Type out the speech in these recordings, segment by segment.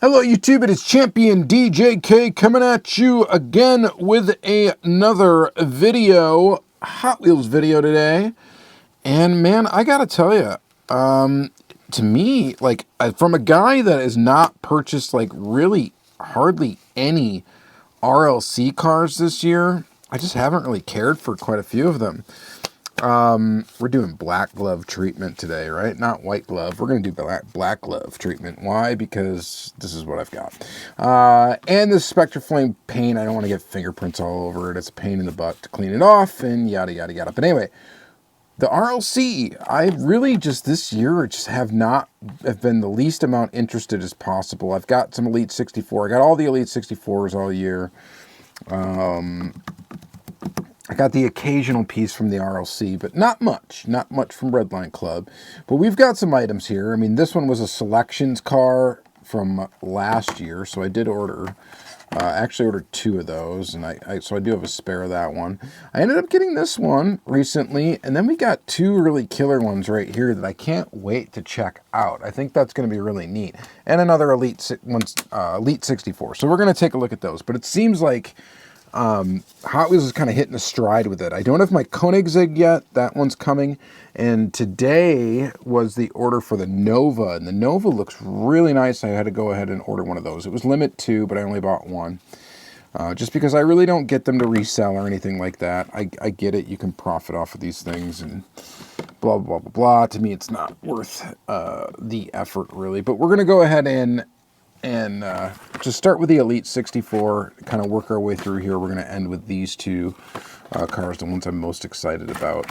Hello YouTube, it is Championdjk coming at you again with another video, Hot Wheels video today. And man, I gotta tell you, to me, like from a guy that has not purchased like really hardly any RLC cars this year, I just haven't really cared for quite a few of them. We're doing black glove treatment today, right? Not white glove. We're going to do black glove treatment. Why? Because this is what I've got. And the Spectraflame paint, I don't want to get fingerprints all over it. It's a pain in the butt to clean it off and yada, yada, yada. But anyway, the RLC, I really just this year just have been the least amount interested as possible. I've got some Elite 64. I got all the Elite 64s all year. I got the occasional piece from the RLC, but not much from Redline Club. But we've got some items here. I mean, this one was a selections car from last year, so I did order. I actually ordered two of those, and so I do have a spare of that one. I ended up getting this one recently, and then we got two really killer ones right here that I can't wait to check out. I think that's going to be really neat. And another Elite 64. So we're going to take a look at those. But it seems like Hot Wheels is kind of hitting a stride with it. I don't have my Koenigsegg yet. That one's coming. And today was the order for the Nova. And the Nova looks really nice. I had to go ahead and order one of those. It was limit 2, but I only bought one. Just because I really don't get them to resell or anything like that. I get it. You can profit off of these things and blah, blah, blah, blah. To me, it's not worth the effort, really. But we're going to go ahead and just start with the Elite 64, kind of work our way through here. We're going to end with these two cars, the ones I'm most excited about.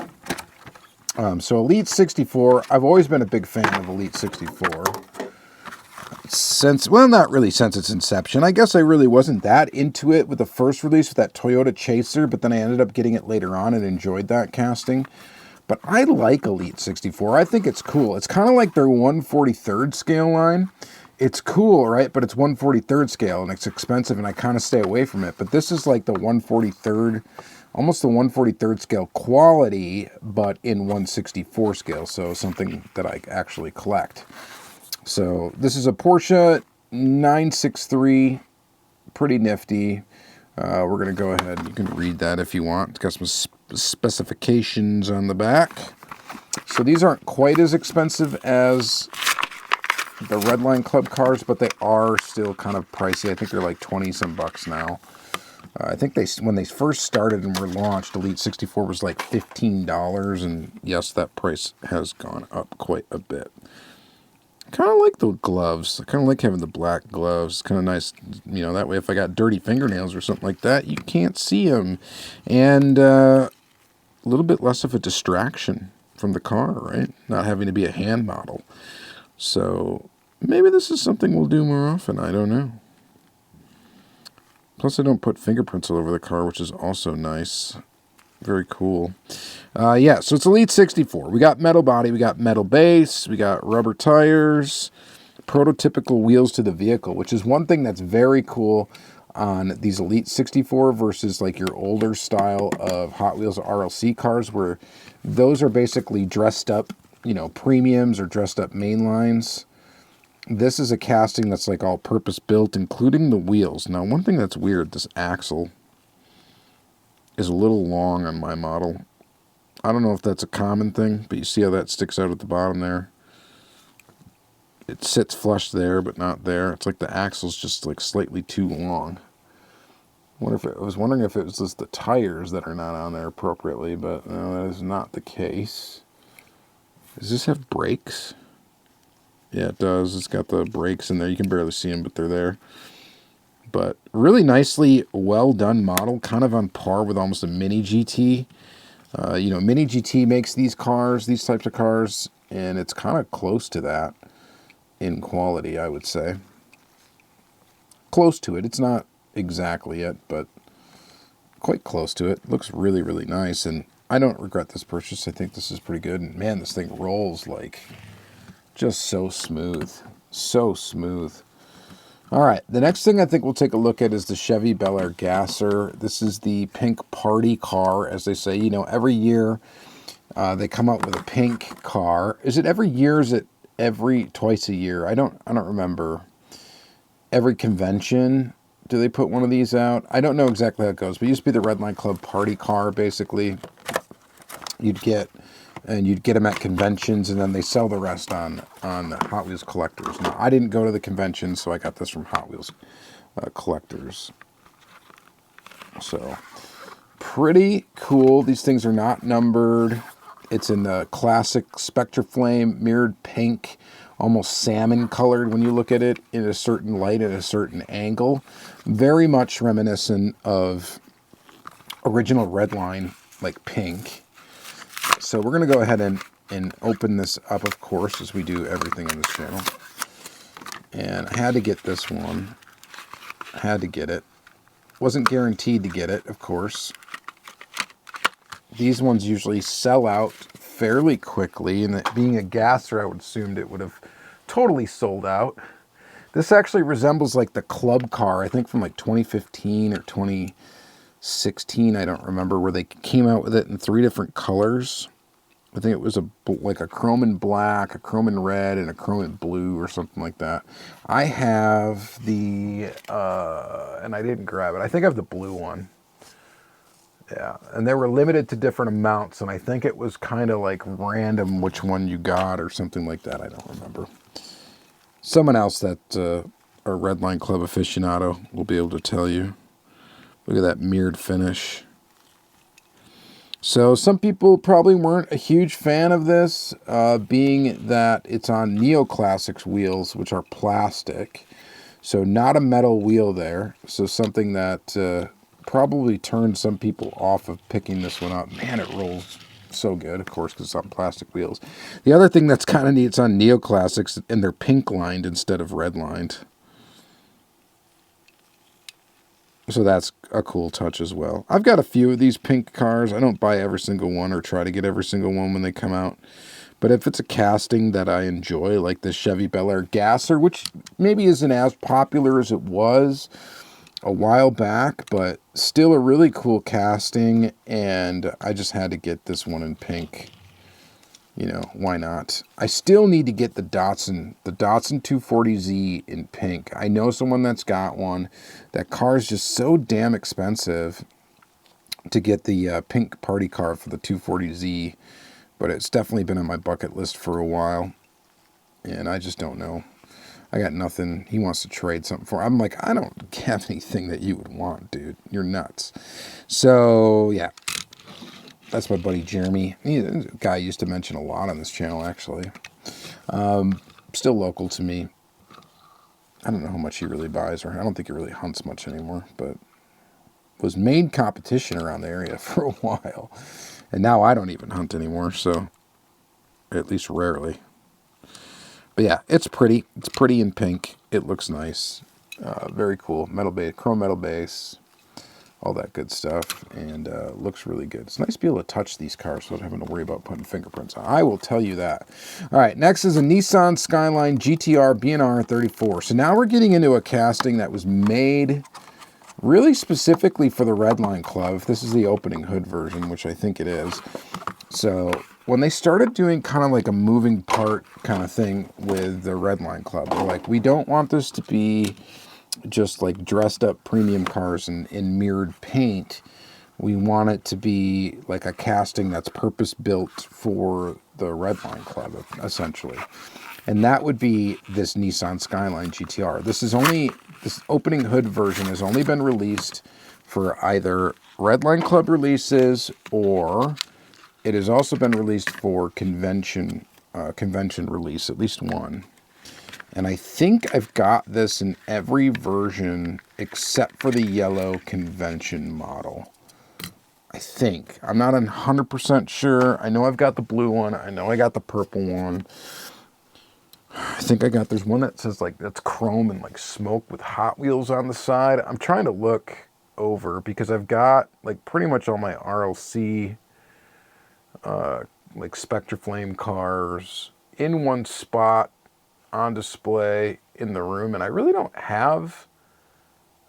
So Elite 64, I've always been a big fan of Elite 64. Well, not really since its inception. I guess I really wasn't that into it with the first release with that Toyota Chaser, but then I ended up getting it later on and enjoyed that casting. But I like Elite 64. I think it's cool. It's kind of like their 1/43rd scale line. It's cool, right? But it's 1/43rd scale, and it's expensive, and I kind of stay away from it. But this is like the 1/43rd, almost the 1/43rd scale quality, but in 1/64 scale, so something that I actually collect. So this is a Porsche 963, pretty nifty. We're going to go ahead, you can read that if you want. It's got some specifications on the back. So these aren't quite as expensive as the Redline Club cars, but they are still kind of pricey. I think they're like 20 some bucks now. I think when they first started and were launched, Elite 64 was like $15, and yes, that price has gone up quite a bit. I kind of like the gloves. I kind of like having the black gloves. It's kind of nice, you know, that way if I got dirty fingernails or something like that, you can't see them. And a little bit less of a distraction from the car, right? Not having to be a hand model. So maybe this is something we'll do more often. I don't know. Plus, I don't put fingerprints all over the car, which is also nice. Very cool. Yeah, so it's Elite 64. We got metal body, we got metal base, we got rubber tires, prototypical wheels to the vehicle, which is one thing that's very cool on these Elite 64 versus like your older style of Hot Wheels RLC cars, where those are basically dressed up, you know, premiums or dressed up mainlines. This is a casting that's like all purpose built, including the wheels. Now, one thing that's weird, this axle is a little long on my model. I don't know if that's a common thing, but you see how that sticks out at the bottom there? It sits flush there, but not there. It's like the axle's just like slightly too long. I was wondering if it was just the tires that are not on there appropriately, but no, that is not the case. Does this have brakes? Yeah, it does. It's got the brakes in there. You can barely see them, but they're there. But really nicely well done model, kind of on par with almost a Mini GT. You know, Mini GT makes these cars, these types of cars, and it's kind of close to that in quality, I would say. Close to it. It's not exactly it, but quite close to it. Looks really, really nice, and I don't regret this purchase. I think this is pretty good. And man, this thing rolls like just so smooth. So smooth. All right, the next thing I think we'll take a look at is the Chevy Bel Air Gasser. This is the pink party car, as they say. You know, every year they come out with a pink car. Is it every year? Is it twice a year? I don't remember. every convention, do they put one of these out? I don't know exactly how it goes, but it used to be the Redline Club party car, basically. You'd get them at conventions, and then they sell the rest on Hot Wheels Collectors. Now, I didn't go to the convention, so I got this from Hot Wheels Collectors. So, pretty cool. These things are not numbered. It's in the classic Spectraflame mirrored pink, almost salmon colored when you look at it in a certain light at a certain angle. Very much reminiscent of original Redline, like pink. So we're going to go ahead and open this up, of course, as we do everything on this channel. And I had to get this one. I had to get it. Wasn't guaranteed to get it, of course. These ones usually sell out fairly quickly, and that being a gasser, I would assume it would have totally sold out. This actually resembles like the club car, I think from like 2015 or 2016, I don't remember, where they came out with it in 3 different colors. I think it was like a chrome and black, a chrome and red, and a chrome and blue or something like that. I have the, and I didn't grab it, I think I have the blue one. Yeah, and they were limited to different amounts, and I think it was kind of like random which one you got or something like that. I don't remember. Someone else that a Redline Club aficionado will be able to tell you. Look at that mirrored finish. So some people probably weren't a huge fan of this, being that it's on Neoclassics wheels, which are plastic. So not a metal wheel there. So something that probably turned some people off of picking this one up. Man, it rolls so good, of course, because it's on plastic wheels. The other thing that's kind of neat, it's on Neoclassics, and they're pink lined instead of red lined. So that's a cool touch as well. I've got a few of these pink cars. I don't buy every single one or try to get every single one when they come out. But if it's a casting that I enjoy, like the Chevy Bel Air Gasser, which maybe isn't as popular as it was a while back, but still a really cool casting, and I just had to get this one in pink. You know, why not? I still need to get the Datsun 240Z in pink. I know someone that's got one. That car is just so damn expensive to get the pink party car for the 240Z, but it's definitely been on my bucket list for a while, and I just don't know. I got nothing. He wants to trade something for. I'm like, I don't have anything that you would want, dude. You're nuts. So, yeah. That's my buddy Jeremy. He's a guy I used to mention a lot on this channel, actually. Still local to me. I don't know how much he really buys, or I don't think he really hunts much anymore, but was main competition around the area for a while. And now I don't even hunt anymore, so at least rarely. But yeah, it's pretty. It's pretty in pink. It looks nice. Very cool. Metal base, chrome metal base, all that good stuff, and looks really good. It's nice to be able to touch these cars without having to worry about putting fingerprints on. I will tell you that. All right, next is a Nissan Skyline GT-R R34. So now we're getting into a casting that was made really specifically for the Redline Club. This is the opening hood version, which I think it is. So when they started doing kind of like a moving part kind of thing with the Redline Club, they're like, we don't want this to be just like dressed up premium cars in mirrored paint. We want it to be like a casting that's purpose built for the Redline Club, essentially. And that would be this Nissan Skyline GT-R. This opening hood version has only been released for either Redline Club releases, or it has also been released for convention release, at least one. And I think I've got this in every version except for the yellow convention model. I think. I'm not 100% sure. I know I've got the blue one. I know I got the purple one. I think there's one that says like that's chrome and like smoke with Hot Wheels on the side. I'm trying to look over because I've got like pretty much all my RLC like Spectraflame cars in one spot on display in the room, and I really don't have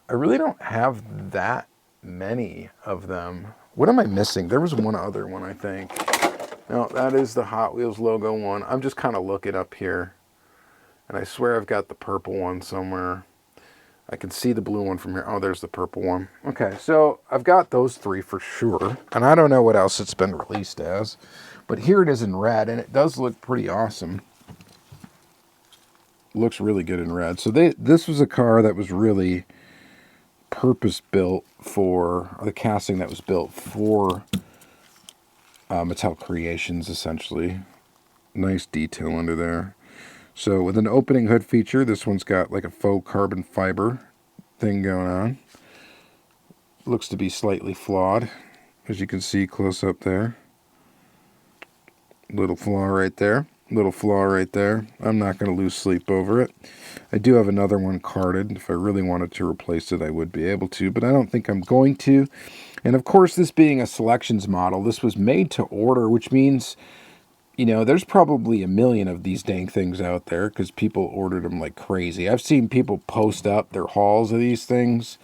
that many of them. What am I missing? There was one other one, I think. No, that is the Hot Wheels logo one. I'm just kind of looking up here, and I swear I've got the purple one somewhere. I can see the blue one from here. Oh, there's the purple one. Okay, so I've got those 3 for sure. And I don't know what else it's been released as. But here it is in red, and it does look pretty awesome. Looks really good in red. So this was a car that was really purpose-built for, or the casting that was built for Mattel Creations, essentially. Nice detail under there. So with an opening hood feature, this one's got like a faux carbon fiber thing going on. Looks to be slightly flawed, as you can see close up there. Little flaw right there. Little flaw right there. I'm not going to lose sleep over it. I do have another one carded. If I really wanted to replace it, I would be able to, but I don't think I'm going to. And of course, this being a selections model, this was made to order, which means, you know, there's probably a million of these dang things out there because people ordered them like crazy. I've seen people post up their hauls of these things.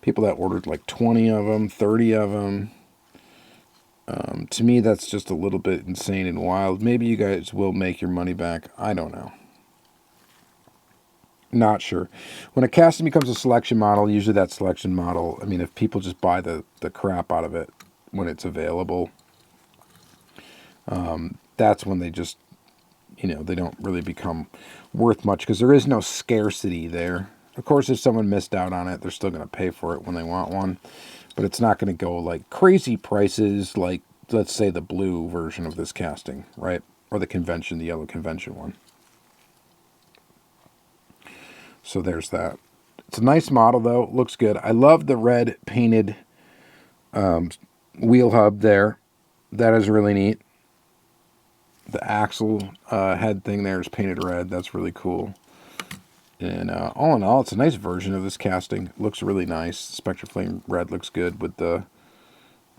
People that ordered like 20 of them, 30 of them. To me, that's just a little bit insane and wild. Maybe you guys will make your money back. I don't know. Not sure. When a casting becomes a selection model, usually that selection model, I mean, if people just buy the crap out of it when it's available, that's when they just, you know, they don't really become worth much because there is no scarcity there. Of course, if someone missed out on it, they're still going to pay for it when they want one. But it's not going to go like crazy prices like, let's say, the blue version of this casting, right? Or the convention, the yellow convention one. So there's that. It's a nice model, though. It looks good. I love the red painted wheel hub there. That is really neat. The axle head thing there is painted red. That's really cool. And all in all, it's a nice version of this casting. It looks really nice. Spectraflame red looks good with the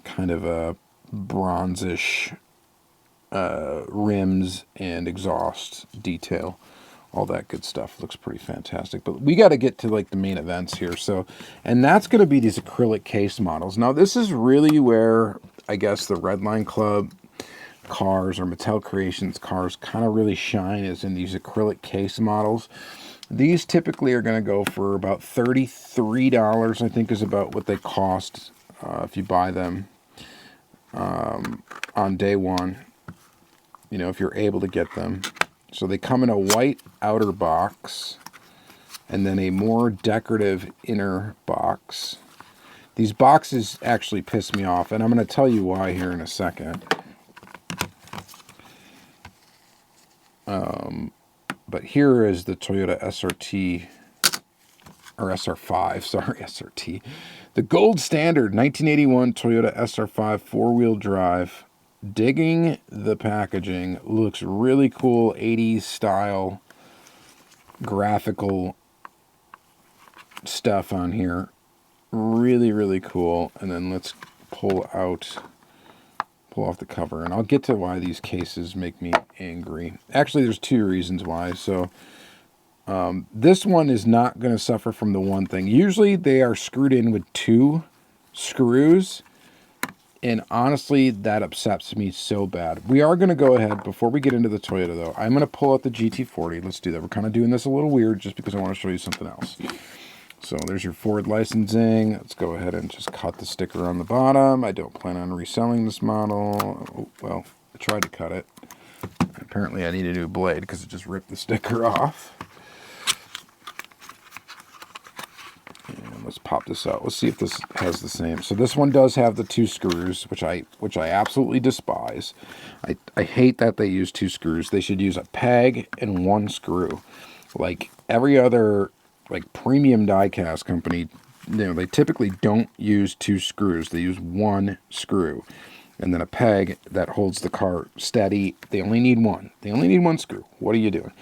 kind of a bronzish rims and exhaust detail. All that good stuff. Looks pretty fantastic. But we got to get to like the main events here. So, and that's going to be these acrylic case models. Now, this is really where I guess the Redline Club cars or Mattel Creations cars kind of really shine, is in these acrylic case models. These typically are going to go for about $33, I think is about what they cost if you buy them on day one, you know, if you're able to get them. So they come in a white outer box and then a more decorative inner box. These boxes actually piss me off, and I'm going to tell you why here in a second. But here is the Toyota SRT, or SR5, sorry, SRT. The gold standard 1981 Toyota SR5 four-wheel drive. Digging the packaging. Looks really cool, 80s style graphical stuff on here. Really, really cool. And then let's pull off the cover, and I'll get to why these cases make me angry. Actually, there's 2 reasons why. So this one is not going to suffer from the one thing. Usually they are screwed in with 2 screws, and honestly that upsets me so bad. We are going to go ahead, before we get into the Toyota though, I'm going to pull out the GT40. Let's do that. We're kind of doing this a little weird just because I want to show you something else. So there's your Ford licensing. Let's go ahead and just cut the sticker on the bottom. I don't plan on reselling this model. Oh, well, I tried to cut it. Apparently I need a new blade because it just ripped the sticker off. And let's pop this out. Let's see if this has the same. So this one does have the 2 screws, which I absolutely despise. I hate that they use 2 screws. They should use a peg and 1 screw. Like every other like premium diecast company, you know, they typically don't use 2 screws. They use 1 screw and then a peg that holds the car steady. They only need 1. They only need 1 screw. What are you doing?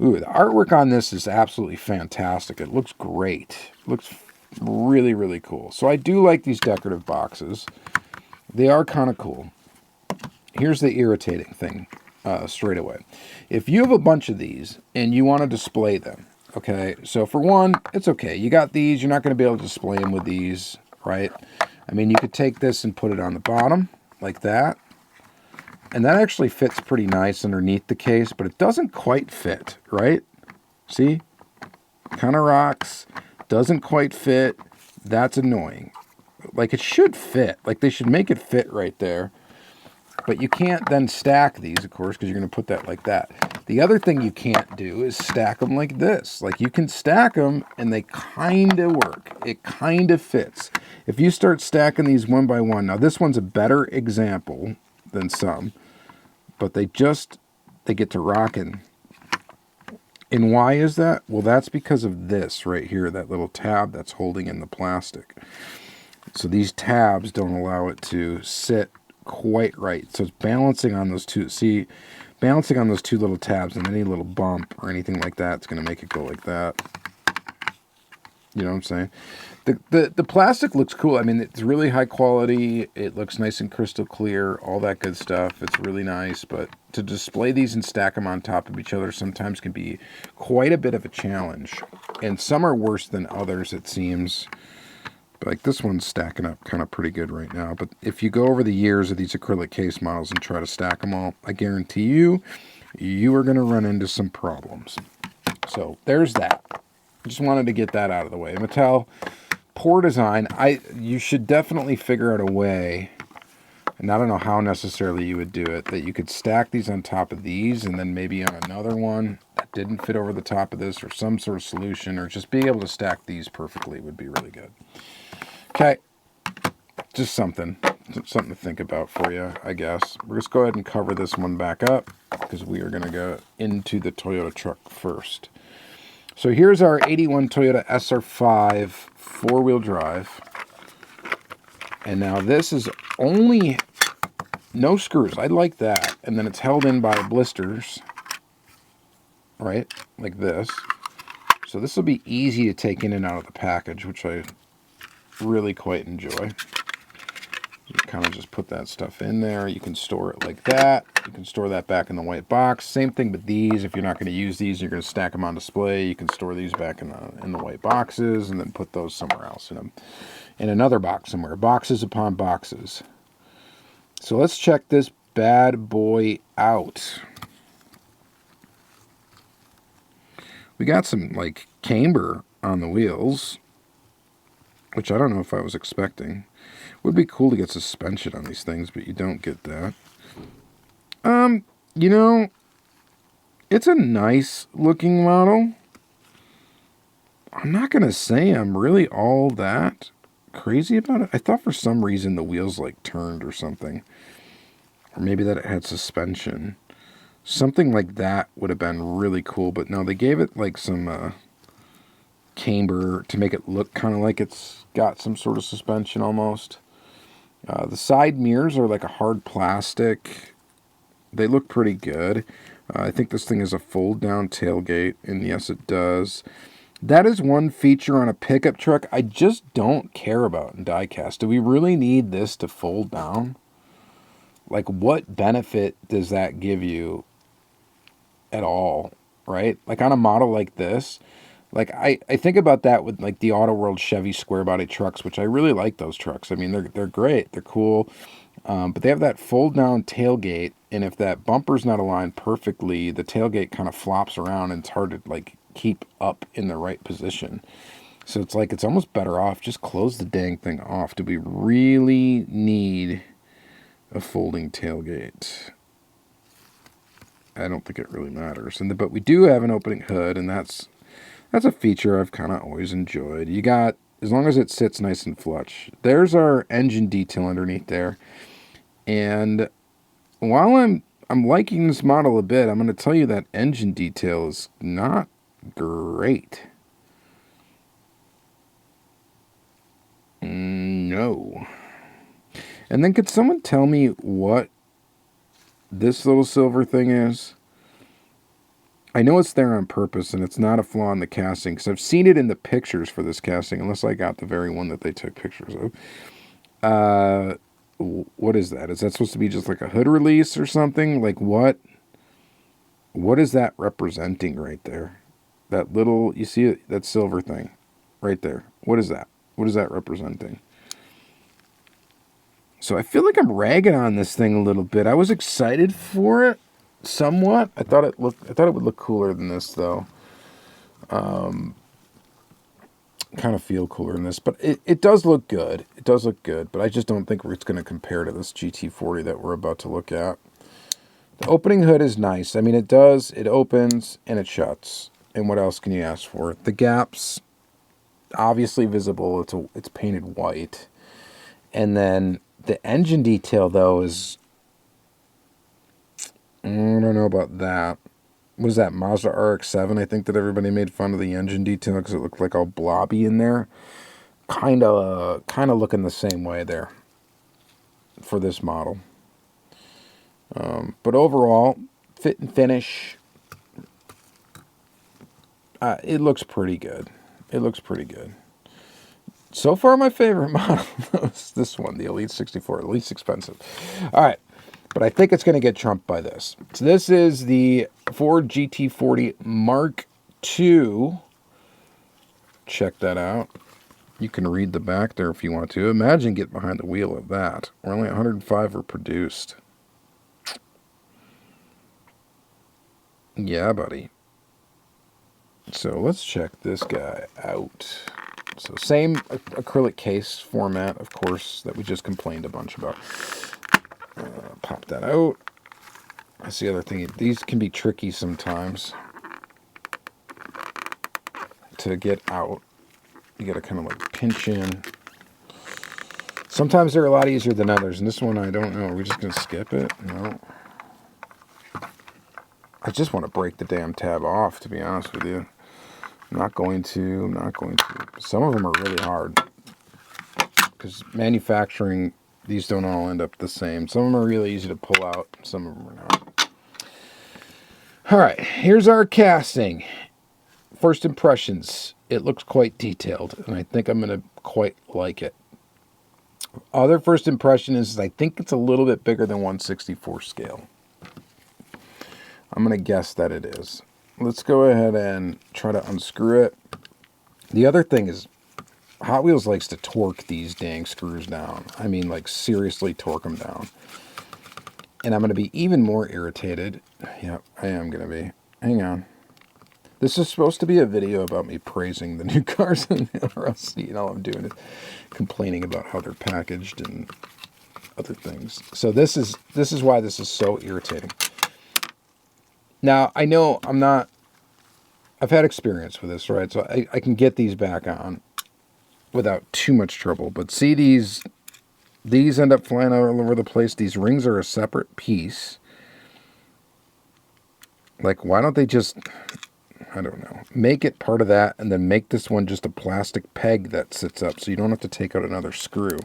Ooh, the artwork on this is absolutely fantastic. It looks great. It looks really, really cool. So I do like these decorative boxes. They are kind of cool. Here's the irritating thing straight away. If you have a bunch of these and you want to display them, okay, so for one, it's okay. You got these. You're not going to be able to display them with these, right? I mean, you could take this and put it on the bottom like that. And that actually fits pretty nice underneath the case, but it doesn't quite fit, right? See? Kind of rocks. Doesn't quite fit. That's annoying. Like, it should fit. Like, they should make it fit right there. But you can't then stack these, of course, because you're going to put that like that. The other thing you can't do is stack them like this. Like, you can stack them, and they kind of work. It kind of fits. If you start stacking these one by one, now this one's a better example than some, but they get to rocking. And why is that? Well, that's because of this right here, that little tab that's holding in the plastic. So these tabs don't allow it to sit quite right. So it's balancing on those two. See, balancing on those two little tabs, and any little bump or anything like that, it's going to make it go like that. You know what I'm saying? The plastic looks cool. I mean, it's really high quality. It looks nice and crystal clear, all that good stuff. It's really nice, but to display these and stack them on top of each other sometimes can be quite a bit of a challenge. And some are worse than others, it seems. Like, this one's stacking up kind of pretty good right now. But if you go over the years of these acrylic case models and try to stack them all, I guarantee you are going to run into some problems. So there's that. Just wanted to get that out of the way. Mattel, poor design. You should definitely figure out a way, and I don't know how necessarily you would do it, that you could stack these on top of these, and then maybe on another one that didn't fit over the top of this, or some sort of solution, or just being able to stack these perfectly would be really good. Okay, just something to think about for you, I guess. We're just go ahead and cover this one back up, because we are going to go into the Toyota truck first. So here's our 81 Toyota SR5 four-wheel drive. And now this is only no screws. I like that. And then it's held in by blisters, right? Like this. So this will be easy to take in and out of the package, which I really quite enjoy. You kind of just put that stuff in there. You can store it like that. You can store that back in the white box. Same thing with these. If you're not going to use these, you're going to stack them on display. You can store these back in the white boxes, and then put those somewhere else in another box somewhere. Boxes upon boxes. So let's check this bad boy out. We got some like camber on the wheels, which I don't know if I was expecting. Would be cool to get suspension on these things, but you don't get that. You know, it's a nice looking model. I'm not going to say I'm really all that crazy about it. I thought for some reason the wheels like turned or something. Or maybe that it had suspension. Something like that would have been really cool, but no, they gave it like some camber to make it look kind of like it's got some sort of suspension almost. The side mirrors are like a hard plastic. They look pretty good. I think this thing is a fold-down tailgate, and yes, it does. That is one feature on a pickup truck I just don't care about in diecast. Do we really need this to fold down? Like, what benefit does that give you at all, right? Like, on a model like this, like, I think about that with, like, the Auto World Chevy square body trucks, which I really like those trucks. I mean, they're great. They're cool. But they have that fold-down tailgate, and if that bumper's not aligned perfectly, the tailgate kind of flops around, and it's hard to, like, keep up in the right position. So it's like, it's almost better off just close the dang thing off. Do we really need a folding tailgate? I don't think it really matters. But we do have an opening hood, and that's a feature I've kind of always enjoyed. You got, as long as it sits nice and flush. There's our engine detail underneath there. And while I'm liking this model a bit, I'm going to tell you that engine detail is not great. No. And then could someone tell me what this little silver thing is? I know it's there on purpose, and it's not a flaw in the casting, because I've seen it in the pictures for this casting, unless I got the very one that they took pictures of. What is that? Is that supposed to be just like a hood release or something? Like, what is that representing right there? That little, you see it, that silver thing right there. What is that? What is that representing? So I feel like I'm ragging on this thing a little bit. I was excited for it somewhat. I thought it would look cooler than this, though. Kind kind of feel cooler than this, but it does look good. It does look good, but I just don't think it's going to compare to this GT40 that we're about to look at. The opening hood is nice. I mean, it opens and it shuts. And what else can you ask for? The gaps, obviously visible. It's painted white. And then the engine detail, though, is... I don't know about that. Was that Mazda RX-7? I think that everybody made fun of the engine detail because it looked like all blobby in there. Kind of looking the same way there for this model. But overall, fit and finish, it looks pretty good. It looks pretty good. So far, my favorite model is this one, the Elite 64, the least expensive. All right, but I think it's going to get trumped by this. So this is the Ford GT40 MkII. Check that out. You can read the back there if you want to. Imagine getting behind the wheel of that. Only 105 were produced. Yeah, buddy. So let's check this guy out. So same acrylic case format, of course, that we just complained a bunch about. Pop that out. That's the other thing. These can be tricky sometimes to get out. You got to kind of like pinch in. Sometimes they're a lot easier than others. And this one, I don't know. Are we just going to skip it? No. I just want to break the damn tab off, to be honest with you. I'm not going to. Some of them are really hard. Because manufacturing, these don't all end up the same. Some of them are really easy to pull out. Some of them are not. All right, here's our casting. First impressions. It looks quite detailed, and I think I'm going to quite like it. Other first impression is I think it's a little bit bigger than 1/64 scale. I'm going to guess that it is. Let's go ahead and try to unscrew it. The other thing is Hot Wheels likes to torque these dang screws down. I mean, like, seriously torque them down. And I'm going to be even more irritated. Yep, I am going to be. Hang on. This is supposed to be a video about me praising the new cars in the RLC, and all I'm doing is complaining about how they're packaged and other things. So this is why this is so irritating. Now, I know I've had experience with this, right? So I can get these back on without too much trouble. But see, these end up flying all over the place. These rings are a separate piece. Like, why don't they just... I don't know. Make it part of that, and then make this one just a plastic peg that sits up, so you don't have to take out another screw.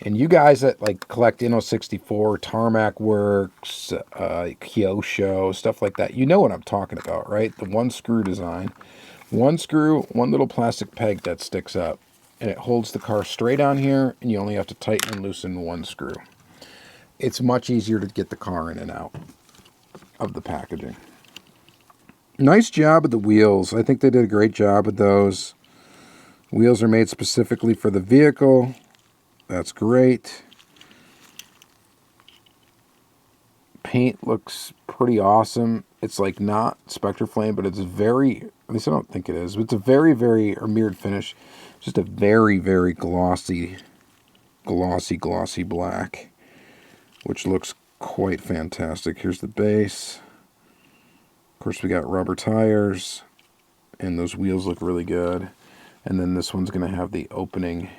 And you guys that like collect Inno64, Tarmac Works, Kyosho, stuff like that, you know what I'm talking about, right? The one screw design. One screw, one little plastic peg that sticks up, and it holds the car straight on here, and you only have to tighten and loosen one screw. It's much easier to get the car in and out of the packaging. Nice job with the wheels. I think they did a great job with those. Wheels are made specifically for the vehicle. That's great. Paint looks pretty awesome. It's like not Spectraflame, but it's very, at least I don't think it is. It's a very, very, or mirrored finish. Just a very, very glossy black, which looks quite fantastic. Here's the base. Of course, we got rubber tires, and those wheels look really good. And then this one's going to have the opening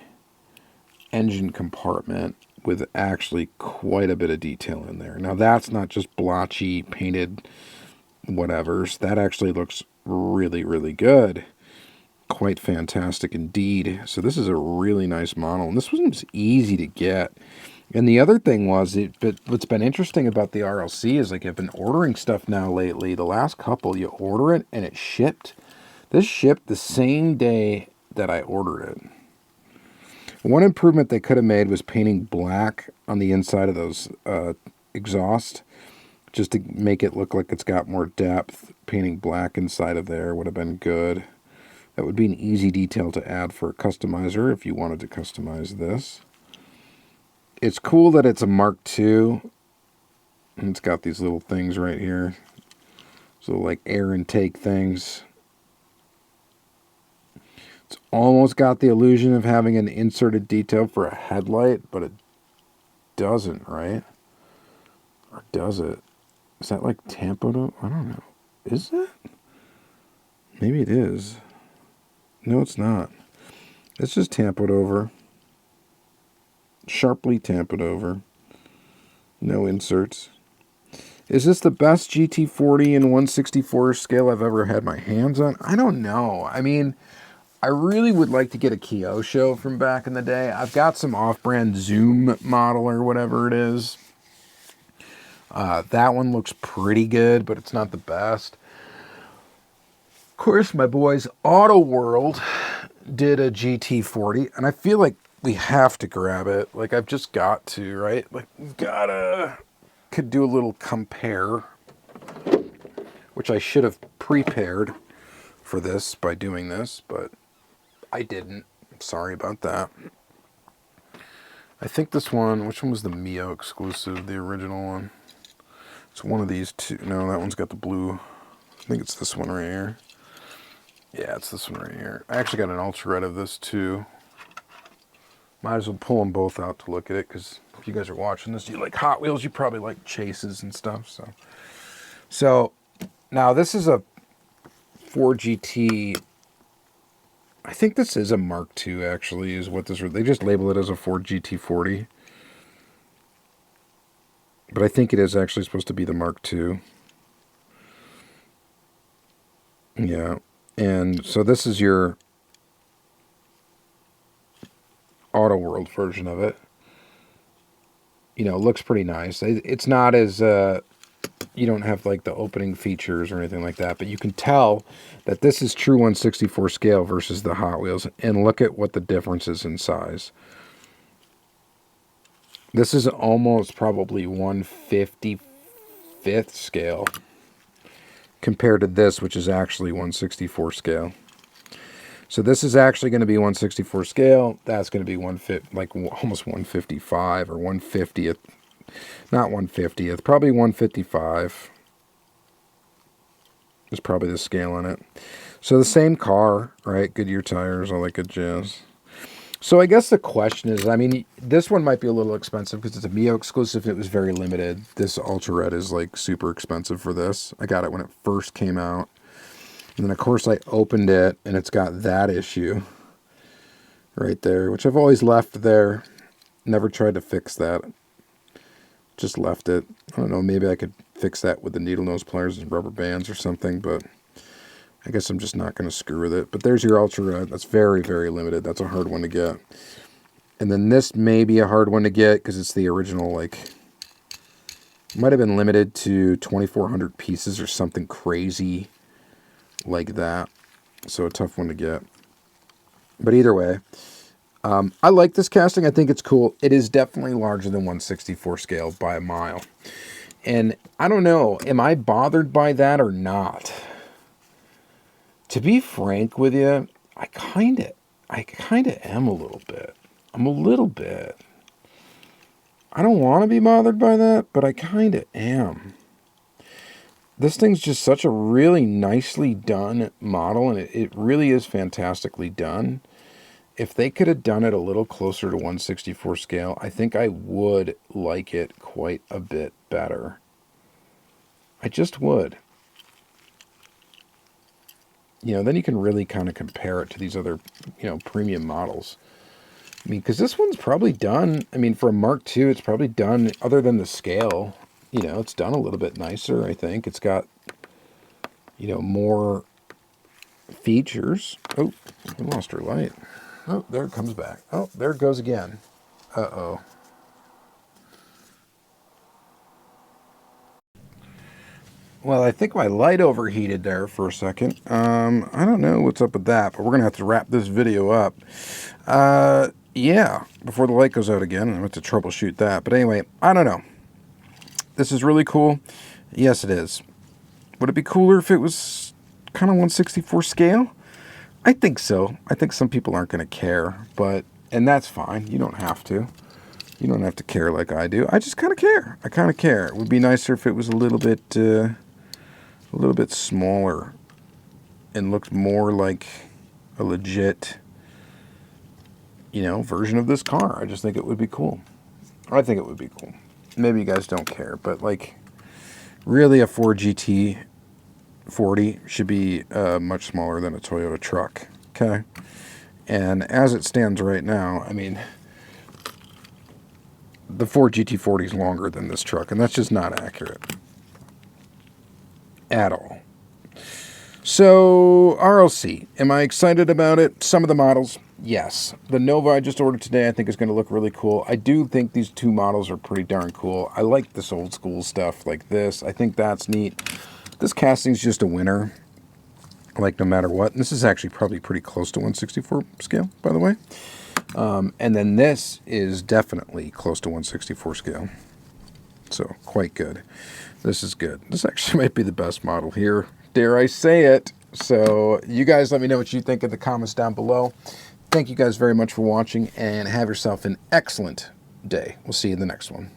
engine compartment with actually quite a bit of detail in there. Now, that's not just blotchy, painted whatevers. That actually looks really, really good. Quite fantastic indeed. So this is a really nice model, and this one's easy to get. And the other thing was, what's been interesting about the RLC is, like, I've been ordering stuff now lately. The last couple, you order it, and it shipped. This shipped the same day that I ordered it. One improvement they could have made was painting black on the inside of those exhaust, just to make it look like it's got more depth. Painting black inside of there would have been good. That would be an easy detail to add for a customizer if you wanted to customize this. It's cool that it's a Mark II, and it's got these little things right here. So, like, air intake things. It's almost got the illusion of having an inserted detail for a headlight, but it doesn't, right? Or does it? Is that like tampoed up? I don't know. Is it? Maybe it is. No, it's not. It's just tampoed over. Sharply tampoed over. No inserts. Is this the best GT40 in 1/64 scale I've ever had my hands on? I don't know. I mean, I really would like to get a Kyosho from back in the day. I've got some off-brand Zoom model or whatever it is. That one looks pretty good, but it's not the best. Of course, my boys Auto World did a GT40, and I feel like we have to grab it. Like, I've just got to, right? Like, we've gotta... Could do a little compare, which I should have prepared for this by doing this, but I didn't. Sorry about that. I think this one, which one was the Mio exclusive, the original one? It's one of these two. No, that one's got the blue. I think it's this one right here. Yeah, it's this one right here. I actually got an ultra red of this too. Might as well pull them both out to look at it, because if you guys are watching this, you like Hot Wheels, you probably like chases and stuff. So now this is a Ford GT. I think this is a Mark II, actually, is what this... They just label it as a Ford GT40. But I think it is actually supposed to be the Mark II. Yeah. And so this is your Auto World version of it. You know, it looks pretty nice. It's not as... you don't have like the opening features or anything like that, but you can tell that this is true 1/64 scale versus the Hot Wheels, and look at what the difference is in size. This is almost probably 1/55th scale compared to this, which is actually 1/64 scale. So this is actually going to be 1/64 scale. That's going to be like almost 155 or 150th. Not 150th, probably 155 is probably the scale on it. So the same car, right? Goodyear tires, all that good jazz. So I guess the question is, I mean, this one might be a little expensive because it's a Mio exclusive. It was very limited. This Ultra Red is like super expensive for this. I got it when it first came out. And then of course I opened it and it's got that issue right there, which I've always left there. Never tried to fix that. Just left it. I don't know, maybe I could fix that with the needle nose pliers and rubber bands or something, but I guess I'm just not going to screw with it. But there's your Ultra Red. That's very, very limited. That's a hard one to get. And then this may be a hard one to get because it's the original, like, might have been limited to 2,400 pieces or something crazy like that. So a tough one to get. But either way, I like this casting. I think it's cool. It is definitely larger than 1/64 scale by a mile. And I don't know, am I bothered by that or not? To be frank with you, I kind of am a little bit. I'm a little bit. I don't want to be bothered by that, but I kind of am. This thing's just such a really nicely done model, and it really is fantastically done. If they could have done it a little closer to 1/64 scale, I think I would like it quite a bit better. I just would. You know, then you can really kind of compare it to these other, you know, premium models. I mean, because this one's probably done, I mean, for a Mark II, it's probably done, other than the scale, you know, it's done a little bit nicer, I think. It's got, you know, more features. Oh, I lost her light. Oh, there it comes back. Oh, there it goes again. Uh-oh. Well, I think my light overheated there for a second. I don't know what's up with that, but we're going to have to wrap this video up. Yeah, before the light goes out again. I'm going to troubleshoot that. But anyway, I don't know. This is really cool. Yes, it is. Would it be cooler if it was kind of 1/64 scale? I think so. I think some people aren't going to care, and that's fine. You don't have to. You don't have to care like I do. I just kind of care. I kind of care. It would be nicer if it was a little bit smaller and looked more like a legit, you know, version of this car. I just think it would be cool. I think it would be cool. Maybe you guys don't care, but like, really a Ford GT40 should be much smaller than a Toyota truck, okay? And as it stands right now, I mean, the Ford GT40 is longer than this truck, and that's just not accurate at all. So, RLC, am I excited about it? Some of the models, yes. The Nova I just ordered today I think is going to look really cool. I do think these two models are pretty darn cool. I like this old school stuff like this. I think that's neat. This casting's just a winner, like no matter what. And this is actually probably pretty close to 1/64 scale, by the way. And then this is definitely close to 1/64 scale. So, quite good. This is good. This actually might be the best model here. Dare I say it. So you guys let me know what you think in the comments down below. Thank you guys very much for watching, and have yourself an excellent day. We'll see you in the next one.